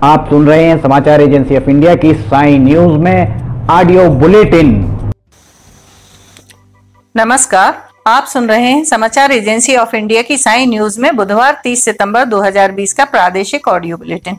आप सुन रहे हैं समाचार एजेंसी ऑफ इंडिया की साई न्यूज में ऑडियो बुलेटिन। नमस्कार, आप सुन रहे हैं समाचार एजेंसी ऑफ इंडिया की साई न्यूज में बुधवार 30 सितंबर 2020 का प्रादेशिक ऑडियो बुलेटिन।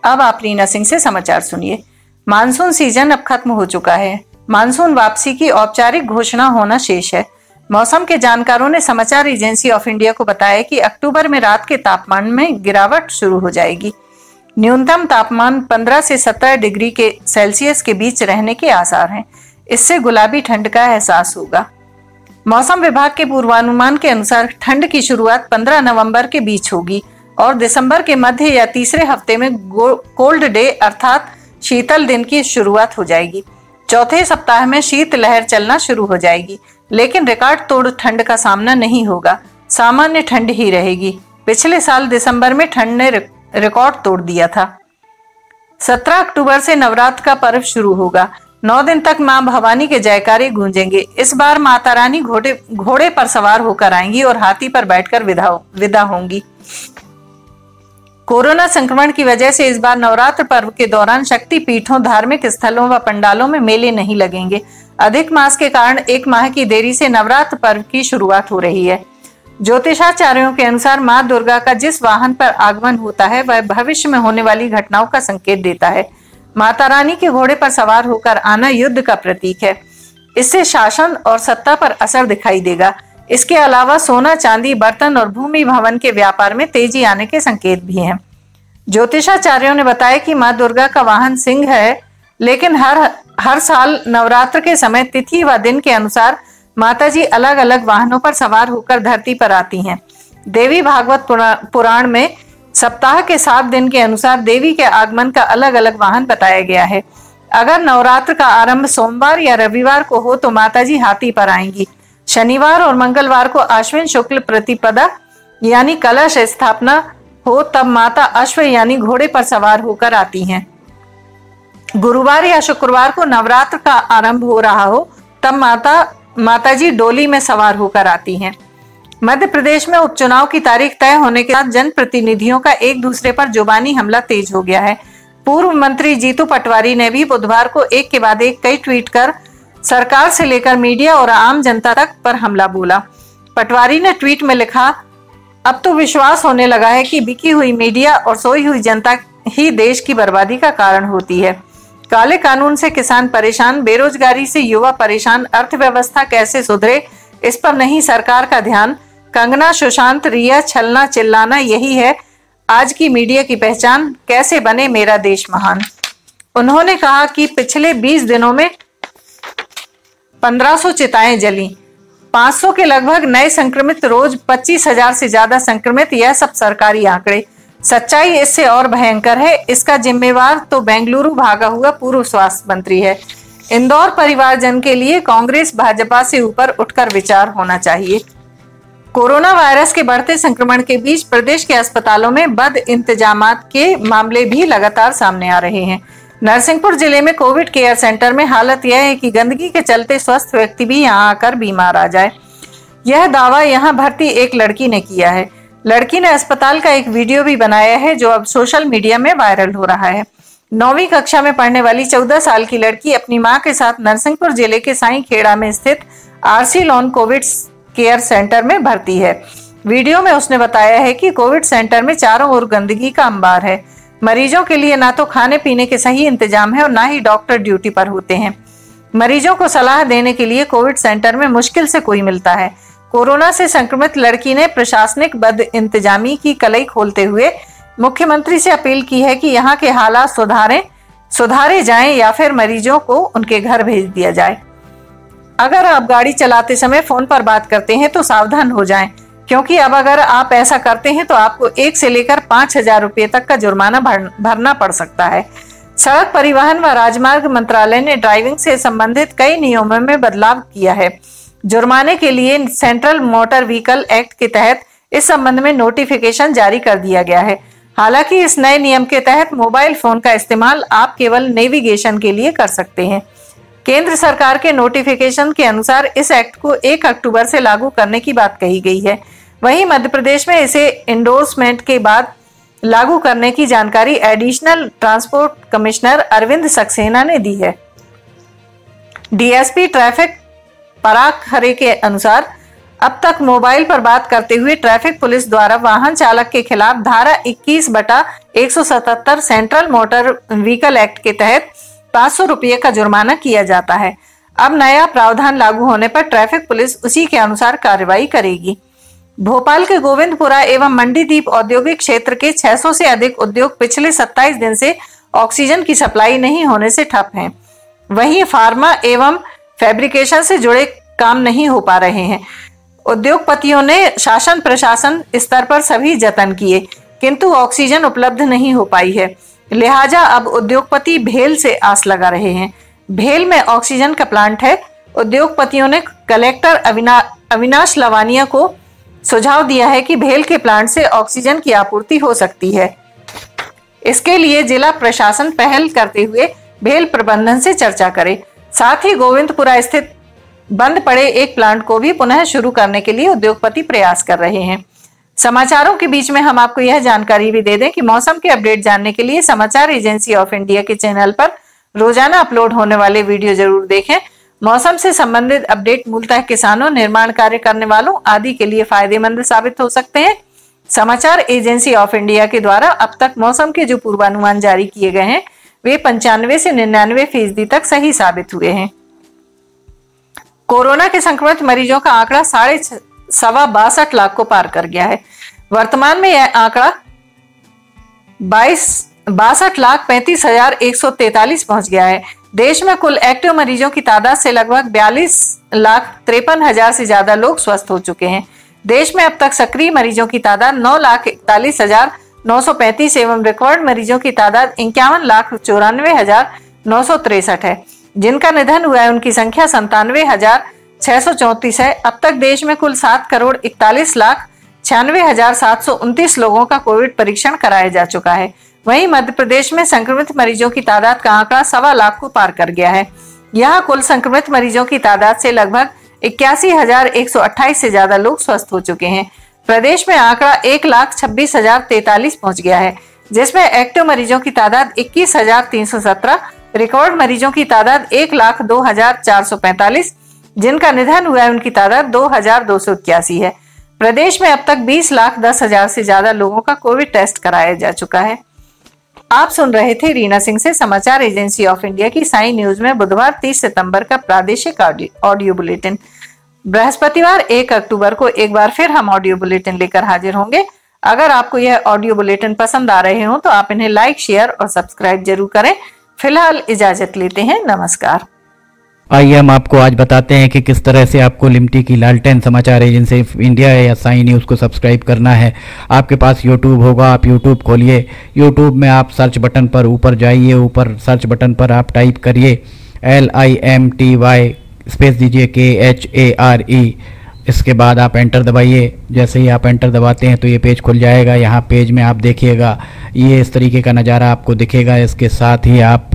अब आप रीना सिंह से समाचार सुनिए। मानसून सीजन अब खत्म हो चुका है। मानसून वापसी की औपचारिक घोषणा होना शेष है। मौसम के जानकारों ने समाचार एजेंसी ऑफ इंडिया को बताया कि अक्टूबर में रात के तापमान में गिरावट शुरू हो जाएगी। न्यूनतम तापमान 15 से 17 डिग्री के सेल्सियस के बीच रहने के आसार हैं। इससे गुलाबी ठंड का एहसास होगा। मौसम विभाग के पूर्वानुमान के अनुसार ठंड की शुरुआत 15 नवंबर के बीच होगी और दिसंबर के मध्य या तीसरे हफ्ते में कोल्ड डे अर्थात शीतल दिन की शुरुआत हो जाएगी। चौथे सप्ताह में शीत लहर चलना शुरू हो जाएगी, लेकिन रिकॉर्ड तोड़ ठंड का सामना नहीं होगा। सामान्य ठंड ही रहेगी। पिछले साल दिसंबर में ठंड ने रिकॉर्ड तोड़ दिया था। 17 अक्टूबर से नवरात्र का पर्व शुरू होगा। 9 दिन तक मां भवानी के जयकारे गूंजेंगे। इस बार माता रानी घोड़े पर सवार होकर आएंगी और हाथी पर बैठकर विदा होंगी। कोरोना संक्रमण की वजह से इस बार नवरात्र पर्व के दौरान शक्ति पीठों, धार्मिक स्थलों व पंडालों में मेले नहीं लगेंगे। अधिक मास के कारण 1 माह की देरी से नवरात्र पर्व की शुरुआत हो रही है। ज्योतिषाचार्यों के अनुसार मां दुर्गा का जिस वाहन पर आगमन होता है वह भविष्य में होने वाली घटनाओं का संकेत देता है। माता रानी के घोड़े पर सवार होकर आना युद्ध का प्रतीक है। इससे शासन और सत्ता पर असर दिखाई देगा। इसके अलावा सोना, चांदी, बर्तन और भूमि भवन के व्यापार में तेजी आने के संकेत भी हैं। ज्योतिषाचार्यों ने बताया कि मां दुर्गा का वाहन सिंह है, लेकिन हर साल नवरात्र के समय तिथि व दिन के अनुसार माताजी अलग अलग वाहनों पर सवार होकर धरती पर आती हैं। देवी भागवत पुराण में सप्ताह के 7 दिन के अनुसार देवी के आगमन का अलग अलग वाहन बताया गया है। अगर नवरात्र का आरंभ सोमवार या रविवार को हो तो माताजी हाथी पर आएंगी। शनिवार और मंगलवार को आश्विन शुक्ल प्रतिपदा यानी कलश स्थापना हो तब माता अश्व यानी घोड़े पर सवार होकर आती हैं। गुरुवार या शुक्रवार को नवरात्र का आरंभ हो रहा हो तब माताजी डोली में सवार होकर आती हैं। मध्य प्रदेश में उपचुनाव की तारीख तय होने के बाद जनप्रतिनिधियों का एक दूसरे पर जुबानी हमला तेज हो गया है। पूर्व मंत्री जीतू पटवारी ने भी बुधवार को एक के बाद एक कई ट्वीट कर सरकार से लेकर मीडिया और आम जनता तक पर हमला बोला। पटवारी ने ट्वीट में लिखा, अब तो विश्वास होने लगा है कि बिकी हुई मीडिया और सोई हुई जनता ही देश की बर्बादी का कारण होती है। काले कानून से किसान परेशान, बेरोजगारी से युवा परेशान, अर्थव्यवस्था कैसे सुधरे इस पर नहीं सरकार का ध्यान। कंगना, सुशांत, रिया, छलना चिल्लाना यही है आज की मीडिया की पहचान। कैसे बने मेरा देश महान। उन्होंने कहा कि पिछले 20 दिनों में 1500 चिताएं जली, 500 के लगभग नए संक्रमित, रोज 25,000 से ज्यादा संक्रमित। यह सब सरकारी आंकड़े। सच्चाई इससे और भयंकर है। इसका जिम्मेवार तो बेंगलुरु भागा हुआ पूर्व स्वास्थ्य मंत्री है। इंदौर परिवारजन के लिए कांग्रेस भाजपा से ऊपर उठकर विचार होना चाहिए। कोरोना वायरस के बढ़ते संक्रमण के बीच प्रदेश के अस्पतालों में बद इंतजामात के मामले भी लगातार सामने आ रहे हैं। नरसिंहपुर जिले में कोविड केयर सेंटर में हालत यह है कि गंदगी के चलते स्वस्थ व्यक्ति भी यहां आकर बीमार आ जाए। यह दावा यहां भर्ती एक लड़की ने किया है। लड़की ने अस्पताल का एक वीडियो भी बनाया है जो अब सोशल मीडिया में वायरल हो रहा है। 9वीं कक्षा में पढ़ने वाली 14 साल की लड़की अपनी मां के साथ नरसिंहपुर जिले के साई खेड़ा में स्थित RC lawn Covid care centre में भर्ती है। वीडियो में उसने बताया है कि कोविड सेंटर में चारों ओर गंदगी का अंबार है। मरीजों के लिए ना तो खाने पीने के सही इंतजाम है और ना ही डॉक्टर ड्यूटी पर होते हैं। मरीजों को सलाह देने के लिए कोविड सेंटर में मुश्किल से कोई मिलता है। कोरोना से संक्रमित लड़की ने प्रशासनिक बद इंतजामी की कलई खोलते हुए मुख्यमंत्री से अपील की है कि यहाँ के हालात सुधारे जाएं या फिर मरीजों को उनके घर भेज दिया जाए। अगर आप गाड़ी चलाते समय फोन पर बात करते हैं तो सावधान हो जाएं, क्योंकि अब अगर आप ऐसा करते हैं तो आपको 1 से लेकर 5,000 रुपये तक का जुर्माना भरना पड़ सकता है। सड़क परिवहन व राजमार्ग मंत्रालय ने ड्राइविंग से संबंधित कई नियमों में बदलाव किया है। जुर्माने के लिए सेंट्रल मोटर व्हीकल एक्ट के तहत इस संबंध में नोटिफिकेशन जारी कर दिया गया है। हालांकि इस नए नियम के तहत मोबाइल फोन का इस्तेमाल आप केवल नेविगेशन के लिए कर सकते हैं। केंद्र सरकार के नोटिफिकेशन के अनुसार इस एक्ट को 1 अक्टूबर से लागू करने की बात कही गई है। वहीं मध्य प्रदेश में इसे इंडोर्समेंट के बाद लागू करने की जानकारी additional transport commissioner Arvind Saxena ने दी है। डीएसपी ट्रैफिक पराग खरे के अनुसार अब तक मोबाइल पर बात करते हुए ट्रैफिक पुलिस द्वारा वाहन चालक के खिलाफ धारा 21/177 सेंट्रल मोटर व्हीकल एक्ट के तहत 500 रुपये का जुर्माना किया जाता है। अब नया प्रावधान लागू होने पर ट्रैफिक पुलिस उसी के अनुसार कार्रवाई करेगी। भोपाल के गोविंदपुरा एवं मंडीदीप औद्योगिक क्षेत्र के 600 से अधिक उद्योग पिछले 27 दिन से ऑक्सीजन की सप्लाई नहीं होने से ठप हैं। वहीं फार्मा एवं फैब्रिकेशन से जुड़े काम नहीं हो पा रहे हैं। उद्योगपतियों ने शासन प्रशासन स्तर पर सभी जतन किए, किंतु ऑक्सीजन उपलब्ध नहीं हो पाई है। लिहाजा अब उद्योगपति भेल से आस लगा रहे हैं। भेल में ऑक्सीजन का प्लांट है। उद्योगपतियों ने कलेक्टर अविनाश लवानिया को सुझाव दिया है कि भेल के प्लांट से ऑक्सीजन की आपूर्ति हो सकती है। इसके लिए जिला प्रशासन पहल करते हुए भेल प्रबंधन से चर्चा करे। साथ ही गोविंदपुरा स्थित बंद पड़े एक प्लांट को भी पुनः शुरू करने के लिए उद्योगपति प्रयास कर रहे हैं। समाचारों के बीच में हम आपको यह जानकारी भी दे दें कि मौसम के अपडेट जानने के लिए समाचार एजेंसी ऑफ इंडिया के चैनल पर रोजाना अपलोड होने वाले वीडियो जरूर देखें। मौसम से संबंधित अपडेट मूलतः किसानों, निर्माण कार्य करने वालों आदि के लिए फायदेमंद साबित हो सकते हैं। समाचार एजेंसी ऑफ इंडिया के द्वारा अब तक मौसम के जो पूर्वानुमान जारी किए गए हैं वे 95 से 99% तक सही साबित हुए हैं। कोरोना के संक्रमित मरीजों का आंकड़ा 62 लाख को पार कर गया है। वर्तमान में यह आंकड़ा 62,35,143 पहुंच गया है। देश में कुल एक्टिव मरीजों की तादाद से लगभग 42,53,000 से ज्यादा लोग स्वस्थ हो चुके हैं। देश में अब तक सक्रिय मरीजों की तादाद 9,41,935 एवं रिकॉर्ड मरीजों की तादाद 51,94,963 है। जिनका निधन हुआ है उनकी संख्या 97,634 है। अब तक देश में कुल 7,41,96,729 लोगों का कोविड परीक्षण कराया जा चुका है। वहीं मध्य प्रदेश में संक्रमित मरीजों की तादाद का आंकड़ा 1.25 लाख को पार कर गया है। यहाँ कुल संक्रमित मरीजों की तादाद से लगभग 81,128 से ज्यादा लोग स्वस्थ हो चुके हैं। प्रदेश में आंकड़ा 1,26,043 पहुंच गया है, जिसमें एक्टिव मरीजों की तादाद 21,317, रिकॉर्ड मरीजों की तादाद 1,02,445, जिनका निधन हुआ है उनकी तादाद 2,281 है। प्रदेश में अब तक 20,10,000 से ज्यादा लोगों का कोविड टेस्ट कराया जा चुका है। आप सुन रहे थे रीना सिंह से समाचार एजेंसी ऑफ इंडिया की साई न्यूज में बुधवार 30 सितंबर का प्रादेशिक ऑडियो बुलेटिन। बृहस्पतिवार 1 अक्टूबर को एक बार फिर हम ऑडियो बुलेटिन लेकर हाजिर होंगे। अगर आपको यह ऑडियो बुलेटिन पसंद आ रहे हो तो आप इन्हें लाइक, शेयर और सब्सक्राइब जरूर करें। फिलहाल इजाजत लेते हैं, नमस्कार। आइए हम आपको आज बताते हैं कि किस तरह से आपको लिमटी की लालटेन समाचार एजेंसी इंडिया या साई न्यूज़ को सब्सक्राइब करना है। आपके पास यूट्यूब होगा, आप यूट्यूब खोलिए। यूट्यूब में आप सर्च बटन पर ऊपर जाइए, ऊपर सर्च बटन पर आप टाइप करिए LIMTY स्पेस दीजिए KHARE। इसके बाद आप एंटर दबाइए। जैसे ही आप एंटर दबाते हैं तो ये पेज खुल जाएगा। यहाँ पेज में आप देखिएगा ये इस तरीके का नज़ारा आपको दिखेगा। इसके साथ ही आप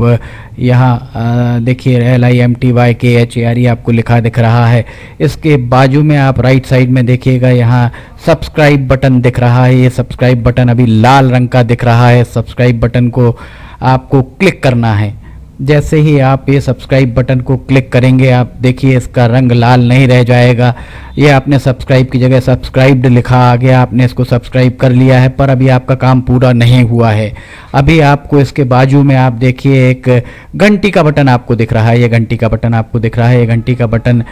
यहाँ देखिए LIMTY KHARE आपको लिखा दिख रहा है। इसके बाजू में आप राइट साइड में देखिएगा, यहाँ सब्सक्राइब बटन दिख रहा है। ये सब्सक्राइब बटन अभी लाल रंग का दिख रहा है। सब्सक्राइब बटन को आपको क्लिक करना है। जैसे ही आप ये सब्सक्राइब बटन को क्लिक करेंगे आप देखिए इसका रंग लाल नहीं रह जाएगा। ये आपने सब्सक्राइब की जगह सब्सक्राइब्ड लिखा आ गया, आपने इसको सब्सक्राइब कर लिया है, पर अभी आपका काम पूरा नहीं हुआ है। अभी आपको इसके बाजू में आप देखिए एक घंटी का बटन आपको दिख रहा है। ये घंटी का बटन आपको दिख रहा है। ये घंटी का बटन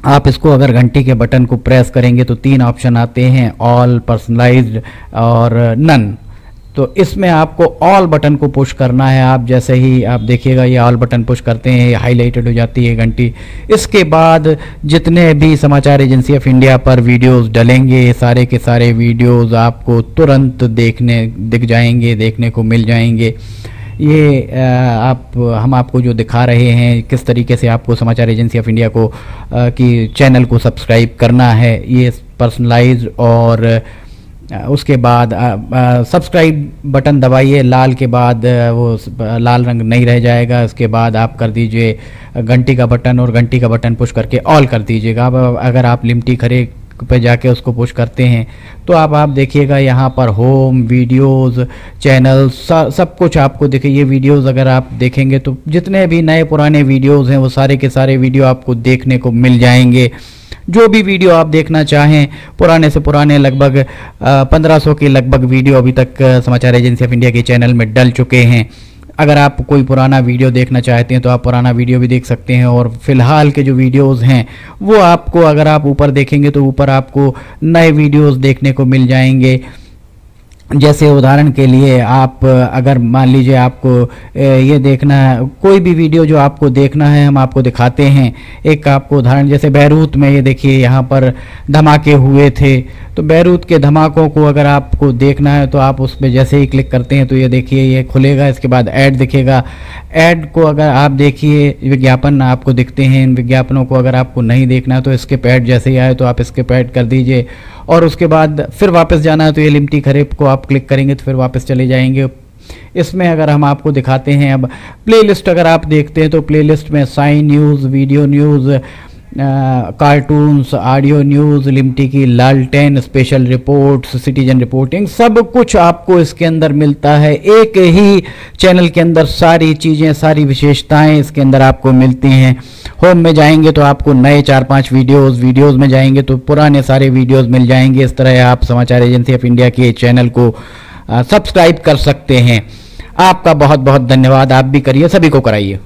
आप इसको अगर घंटी के बटन को प्रेस करेंगे तो 3 ऑप्शन आते हैं, ऑल, पर्सनलाइज्ड और नन। तो इसमें आपको ऑल बटन को पुश करना है। आप जैसे ही आप देखिएगा ये ऑल बटन पुश करते हैं, ये हाईलाइटेड हो जाती है घंटी। इसके बाद जितने भी समाचार एजेंसी ऑफ इंडिया पर वीडियोस डलेंगे, ये सारे के सारे वीडियोस आपको तुरंत दिख जाएंगे, देखने को मिल जाएंगे। ये हम आपको जो दिखा रहे हैं किस तरीके से आपको समाचार एजेंसी ऑफ इंडिया को की चैनल को सब्सक्राइब करना है। ये पर्सनलाइज्ड और उसके बाद सब्सक्राइब बटन दबाइए, लाल के बाद वो लाल रंग नहीं रह जाएगा। उसके बाद आप कर दीजिए घंटी का बटन और घंटी का बटन पुश करके ऑल कर दीजिएगा। अब अगर आप लिमटी खरे पे जाके उसको पुश करते हैं तो आप देखिएगा यहाँ पर होम, वीडियोस, चैनल, सब कुछ आपको दिखे। ये वीडियोस अगर आप देखेंगे तो जितने भी नए पुराने वीडियोस हैं वो सारे के सारे वीडियो आपको देखने को मिल जाएंगे। जो भी वीडियो आप देखना चाहें, पुराने से पुराने लगभग 1500 के लगभग वीडियो अभी तक समाचार एजेंसी ऑफ इंडिया के चैनल में डल चुके हैं। अगर आप कोई पुराना वीडियो देखना चाहते हैं तो आप पुराना वीडियो भी देख सकते हैं। और फिलहाल के जो वीडियोस हैं वो आपको, अगर आप ऊपर देखेंगे तो ऊपर आपको नए वीडियोस देखने को मिल जाएंगे। जैसे उदाहरण के लिए आप अगर मान लीजिए आपको ये देखना है, कोई भी वीडियो जो आपको देखना है हम आपको दिखाते हैं। एक आपको उदाहरण, जैसे बैरूत में ये देखिए यहाँ पर धमाके हुए थे, तो बैरूत के धमाकों को अगर आपको देखना है तो आप उस पर जैसे ही क्लिक करते हैं तो ये देखिए ये खुलेगा, इसके बाद ऐड दिखेगा। ऐड को अगर आप देखिए, विज्ञापन आपको दिखते हैं, इन विज्ञापनों को अगर आपको नहीं देखना है तो स्किप ऐड जैसे ही आए तो आप स्किप ऐड कर दीजिए और उसके बाद फिर वापस जाना है तो ये लिमटी खरेब को आप क्लिक करेंगे तो फिर वापस चले जाएंगे। इसमें अगर हम आपको दिखाते हैं, अब प्लेलिस्ट अगर आप देखते हैं तो प्लेलिस्ट में sign news, video news, cartoons, audio news, Limti की लालटेन, स्पेशल रिपोर्ट्स, सिटीजन रिपोर्टिंग, सब कुछ आपको इसके अंदर मिलता है। एक ही चैनल के अंदर सारी चीज़ें, सारी विशेषताएं इसके अंदर आपको मिलती हैं। होम में जाएंगे तो आपको नए 4-5 वीडियोज़ में जाएंगे तो पुराने सारे वीडियोज़ मिल जाएंगे। इस तरह आप समाचार एजेंसी ऑफ इंडिया के चैनल को सब्सक्राइब कर सकते हैं। आपका बहुत बहुत धन्यवाद। आप भी करिए, सभी को कराइए।